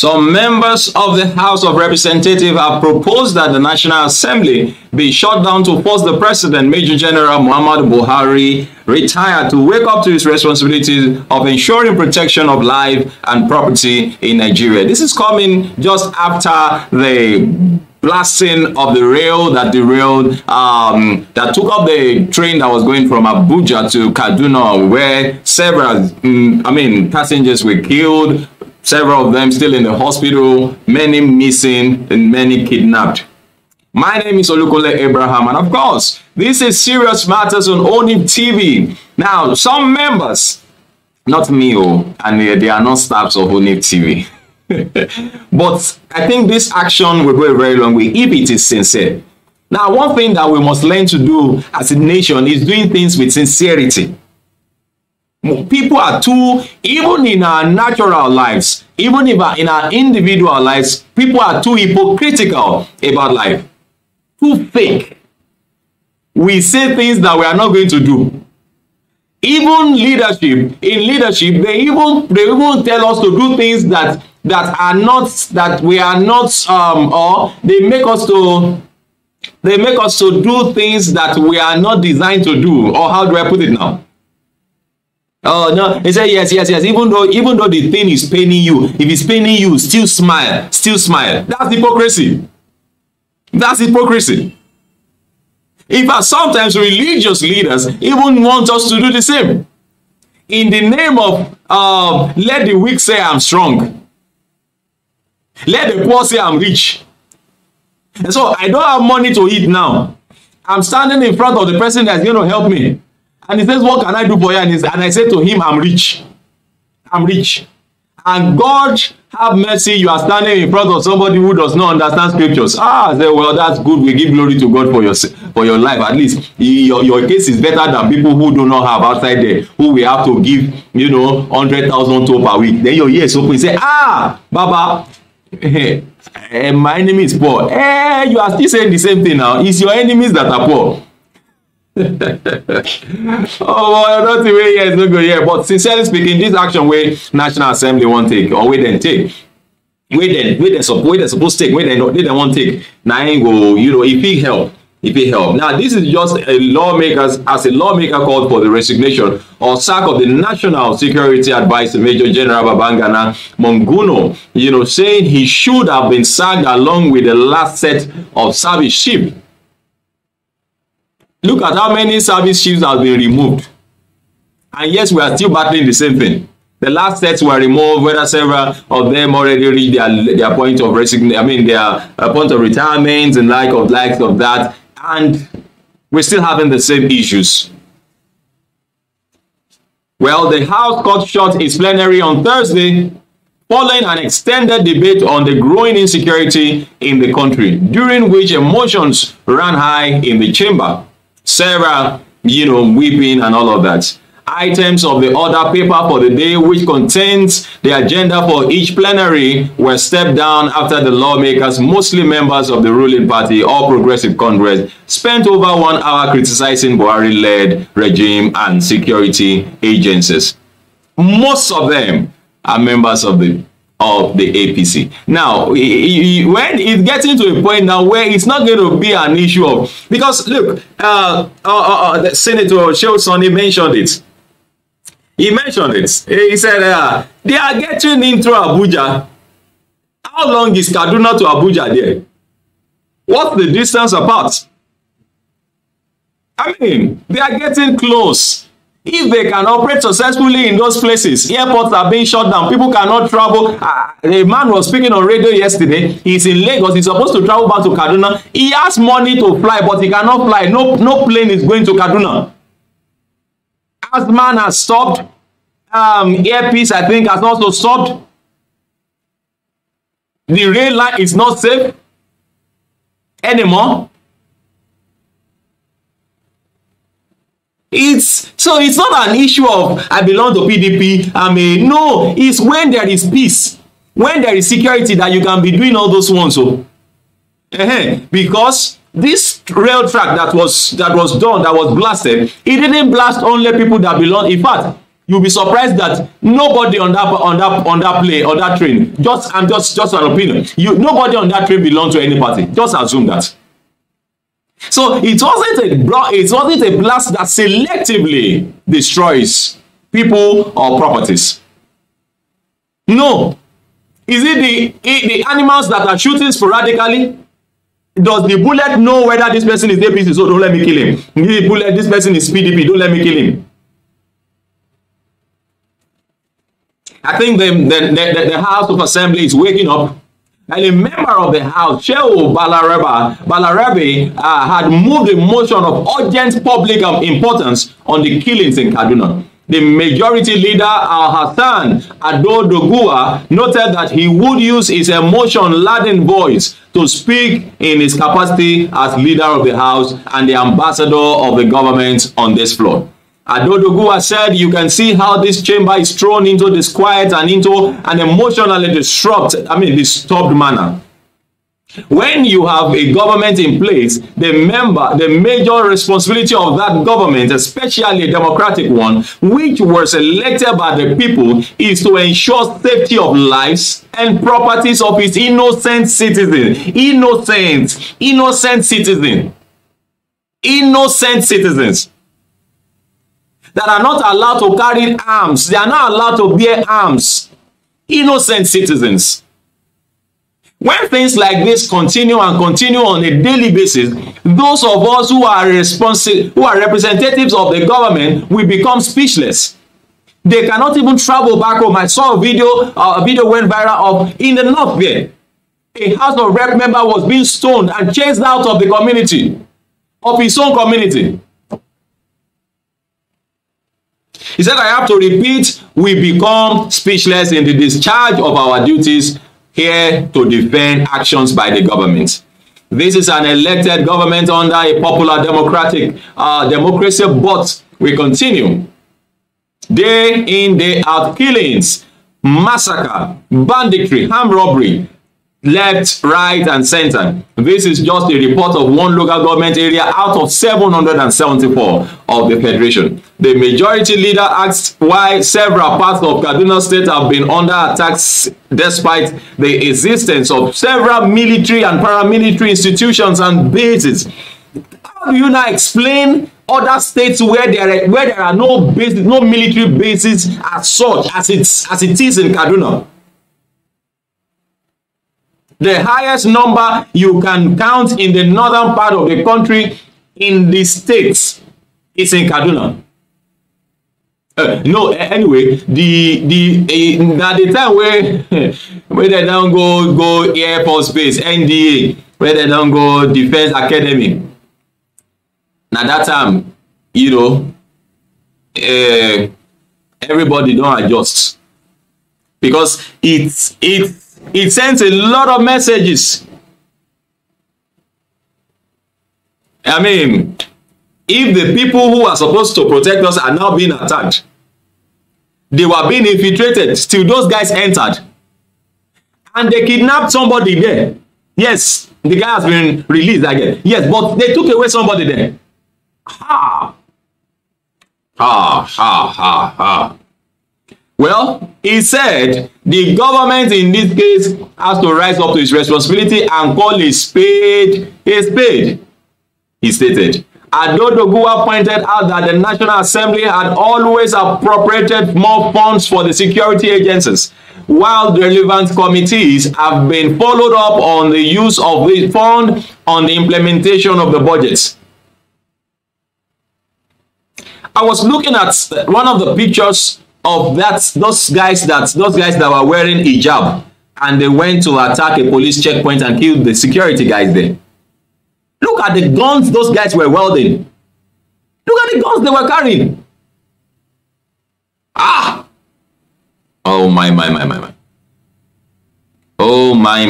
Some members of the House of Representatives have proposed that the National Assembly be shut down to force the President, Major General Muhammadu Buhari, retired, to wake up to his responsibilities of ensuring protection of life and property in Nigeria. This is coming just after the blasting of the rail that derailed, that took up the train that was going from Abuja to Kaduna, where several, passengers were killed. Several of them still in the hospital, many missing and many kidnapped. My name is Olukunle Abraham, and of course, this is Serious Matters on ONIF TV. Now, some members, not me, and they are not staffs of ONIF TV. But I think this action will go a very long way if it is sincere. Now, one thing that we must learn to do as a nation is doing things with sincerity. People are too, even in our natural lives, even in our individual lives, people are too hypocritical about life, too fake. We say things that we are not going to do. Even leadership, in leadership, they even tell us to do things that we are not, or they make us to do things that we are not designed to do. Or how do I put it now? Oh no, they say yes. Even though the thing is paining you, if it's paining you, still smile. That's hypocrisy. That's hypocrisy. In fact, sometimes religious leaders even want us to do the same. In the name of let the weak say I'm strong. Let the poor say I'm rich. And so I don't have money to eat now. I'm standing in front of the person that's going to help me. And he says, what can I do for you? And I say to him, I'm rich. I'm rich. And God have mercy, you are standing in front of somebody who does not understand scriptures. I say, well, that's good. We give glory to God for your life. At least your case is better than people who do not have outside there, who we have to give, 100,000 to per week. Then your ears open. You say, Baba, my enemy is poor. You are still saying the same thing now. It's your enemies that are poor. Oh, well, not the way it's not good here. But sincerely speaking, this action where National Assembly won't take, or where they take, where they supposed to take, where they won't take. Now go, if it help. Now, this is just a lawmaker called for the resignation or sack of the National Security Advisor, Major General Babangana Monguno, saying he should have been sacked along with the last set of service ships. Look at how many service ships have been removed. And yes, we are still battling the same thing. The last sets were removed, whether several of them already reached their point of resignation, their point of retirement and likes of that. And we're still having the same issues. Well, the House cut short its plenary on Thursday following an extended debate on the growing insecurity in the country, during which emotions ran high in the chamber. Several, weeping and all of that. Items of the order paper for the day, which contains the agenda for each plenary, were stepped down after the lawmakers, mostly members of the ruling party, All Progressive Congress, spent over 1 hour criticizing Buhari-led regime and security agencies. Most of them are members of the APC. Now, when it's getting to a point now where it's not going to be an issue of, because look, the Senator Shutdown mentioned it. He mentioned it. He said they are getting into Abuja. How long is Kaduna to Abuja there? What's the distance apart? I mean, they are getting close. If they can operate successfully in those places, airports are being shut down, people cannot travel. A man was speaking on radio yesterday. He's in Lagos. He's supposed to travel back to Kaduna. He has money to fly, but he cannot fly. No plane is going to Kaduna. As man has stopped. Airpeace, I think, has also stopped. The rail line is not safe anymore. It's not an issue of I belong to PDP. No, it's when there is peace, when there is security, that you can be doing all those ones. So, because this rail track that was blasted, it didn't blast only people that belong. In fact, you'll be surprised that nobody on that train, just an opinion, nobody on that train belongs to any party. Just assume that. So it wasn't a blast that selectively destroys people or properties. No. Is it the animals that are shooting sporadically? Does the bullet know whether this person is APC, so don't let me kill him? The bullet, this person is PDP, don't let me kill him. I think the House of Assembly is waking up. And a member of the House, Shehu Balarabe, had moved a motion of urgent public importance on the killings in Kaduna. The majority leader, Al-Hassan Ado-Doguwa, noted that he would use his emotion-laden voice to speak in his capacity as leader of the House and the ambassador of the government on this floor. Ado-Doguwa said, you can see how this chamber is thrown into disquiet and into an emotionally disturbed manner. When you have a government in place, the major responsibility of that government, especially a democratic one, which was elected by the people, is to ensure safety of lives and properties of its innocent citizens. Innocent citizens that are not allowed to carry arms. They are not allowed to bear arms. Innocent citizens. When things like this continue on a daily basis, those of us who are representatives of the government will become speechless. They cannot even travel back home. I saw a video went viral of in the north there. A House of Rep member was being stoned and chased out of the community, of his own community. He said, I have to repeat, we become speechless in the discharge of our duties here to defend actions by the government. This is an elected government under a popular democracy, but we continue. Day in, day out killings, massacre, banditry, armed robbery, left, right, and center. This is just a report of one local government area out of 774 of the Federation. The majority leader asked why several parts of Kaduna State have been under attacks despite the existence of several military and paramilitary institutions and bases. How do you now explain other states where there are no bases, no military bases as such as it is in Kaduna? The highest number you can count in the northern part of the country in the states is in Kaduna. Anyway, the time where they don't go Air Force Base, NDA, where they don't go Defense Academy. Now that time, everybody don't adjust because it sends a lot of messages. I mean, if the people who are supposed to protect us are now being attacked, they were being infiltrated, still those guys entered. And they kidnapped somebody there. Yes, the guy has been released again. Yes, but they took away somebody there. Ha! Ha, ha, ha, ha. Well, he said the government in this case has to rise up to its responsibility and call a spade a spade, he stated. Ado-Doguwa pointed out that the National Assembly had always appropriated more funds for the security agencies, while the relevant committees have been followed up on the use of the fund on the implementation of the budgets. I was looking at one of the pictures of those guys that were wearing hijab, and they went to attack a police checkpoint and killed the security guys there. Look at the guns those guys were wielding. Look at the guns they were carrying. Ah! Oh my. Oh my.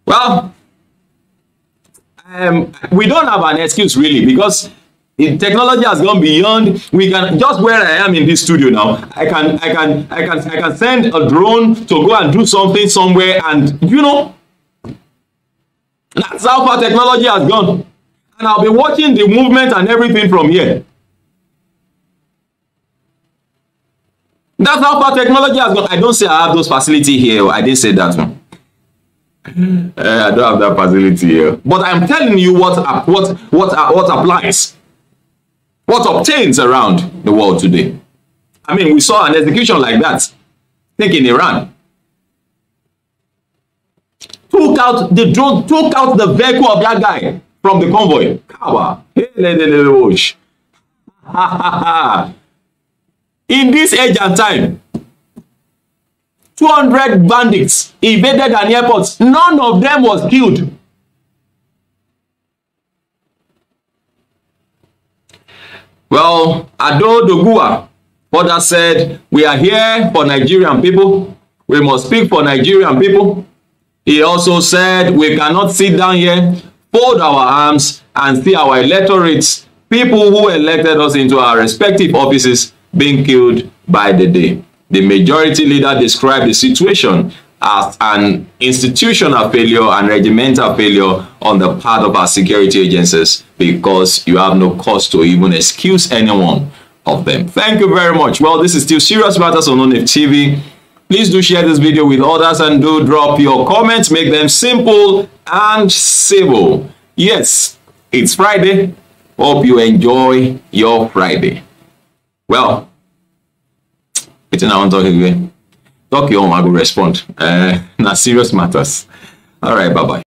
Well, we don't have an excuse really, because technology has gone beyond. We can just, where I am in this studio now, I can send a drone to go and do something somewhere, and that's how far technology has gone. And I'll be watching the movement and everything from here. That's how far technology has gone. I don't say I have those facilities here. I didn't say that one. I don't have that facility here. But I'm telling you what applies, what obtains around the world today. I mean, we saw an execution like that. I think in Iran. Took out the drone, took out the vehicle of that guy from the convoy. In this age and time, 200 bandits invaded an airport. None of them was killed. Well, Ado Dogua further said, we are here for Nigerian people. We must speak for Nigerian people. He also said, we cannot sit down here, fold our arms, and see our electorates, people who elected us into our respective offices, being killed by the day. The majority leader described the situation as an institutional failure and regimental failure on the part of our security agencies, because you have no cause to even excuse any one of them. Thank you very much. Well, this is still Serious Matters on ONIF TV. Please do share this video with others and do drop your comments. Make them simple and civil. Yes, it's Friday. Hope you enjoy your Friday. Well, it's now on talking again. Talk your own, I will respond. Now, Serious Matters. All right, bye-bye.